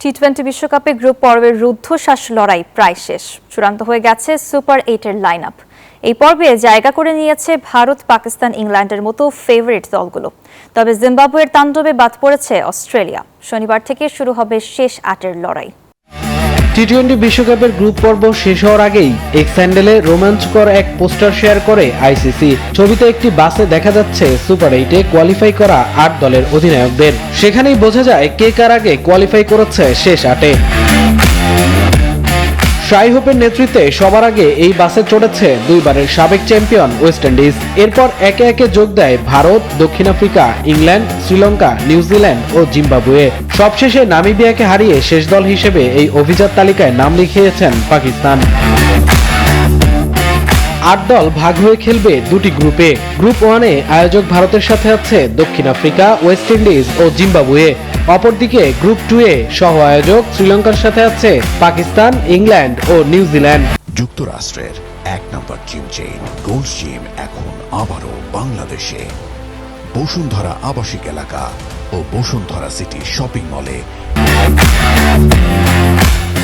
টি-20 বিশ্বকাপে গ্রুপ পর্বের রুদ্ধশ্বাস লড়াই প্রায় শেষ। চূড়ান্ত হয়ে গেছে সুপার 8-এর লাইন আপ। এই পর্বে জায়গা করে নিয়েছে ভারত, পাকিস্তান, ইংল্যান্ডের মতো ফেভারিট দলগুলো। তবে জিম্বাবুয়ের তাণ্ডবে বাদ পড়েছে অস্ট্রেলিয়া। শনিবার থেকে শুরু হবে শেষ 8-এর লড়াই। টি-20 বিশ্বকাপের গ্রুপ পর্ব শেষ হওয়ার আগেই এক্স হ্যান্ডেলে রোমাঞ্চকর এক পোস্টার শেয়ার করে আইসিসি। ছবিতে একটি বাসে দেখা যাচ্ছে সুপার 8-এ কোয়ালিফাই করা 8 দলের অধিনায়কদের। সেখানেই বোঝা যায় কে কার আগে কোয়ালিফাই করেছে শেষ 8-এ। শাই হোপের নেতৃত্বে সবার আগে এই বাসে চড়েছে দুইবারের সাবেক চ্যাম্পিয়ন ওয়েস্ট ইন্ডিজ। এরপর একে একে যোগ দেয় ভারত, দক্ষিণ আফ্রিকা, ইংল্যান্ড, শ্রীলঙ্কা, নিউজিল্যান্ড ও জিম্বাবুয়ে। সবশেষে নামিবিয়াকে হারিয়ে শেষ দল হিসেবে এই অভিজাত তালিকায় নাম লিখিয়েছেন পাকিস্তান। 8 দল ভাগ হয়ে খেলবে দুটি গ্রুপে। গ্রুপ 1-এ আয়োজক ভারতের সাথে আছে দক্ষিণ আফ্রিকা, ওয়েস্ট ইন্ডিজ ও জিম্বাবুয়ে। অপরদিকে গ্রুপ 2-এ সহ আয়োজক শ্রীলঙ্কার সাথে আছে পাকিস্তান, ইংল্যান্ড ও নিউজিল্যান্ড। যুক্তরাষ্ট্রের 1 নম্বর জিম চেইন গোল্ড জিম এখন আবারও বাংলাদেশে। বসুন্ধরা আবাসিক এলাকা ও বসুন্ধরা সিটি শপিং মলে।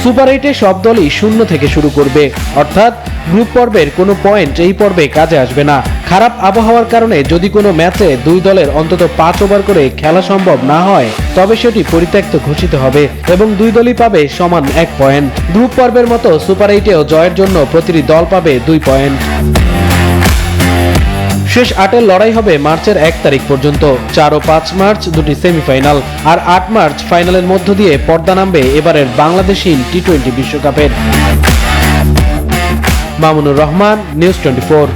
সুপার 8-এ সব দলই শূন্য থেকে শুরু করবে, অর্থাৎ গ্রুপ পর্বের কোনো পয়েন্ট এই পর্বে কাজে আসবে না। খারাপ আবহাওয়ার কারণে যদি কোনো ম্যাচে দুই দলের অন্তত 5 ওভার করে খেলা সম্ভব না হয়, তবে সেটি পরিত্যক্ত ঘোষিত হবে এবং দুই দলই পাবে সমান 1 পয়েন্ট। গ্রুপ পর্বের মতো সুপার 8-এও জয়ের জন্য প্রতিটি দল পাবে 2 পয়েন্ট। শেষ 8-এর লড়াই হবে মার্চের 1 তারিখ পর্যন্ত। 4 ও 5 মার্চ দুটি সেমিফাইনাল, আর 8 মার্চ ফাইনালের মধ্য দিয়ে পর্দা নামবে এবারের বাংলাদেশী টি-20 বিশ্বকাপের। মামুনুর রহমান, নিউজ 24।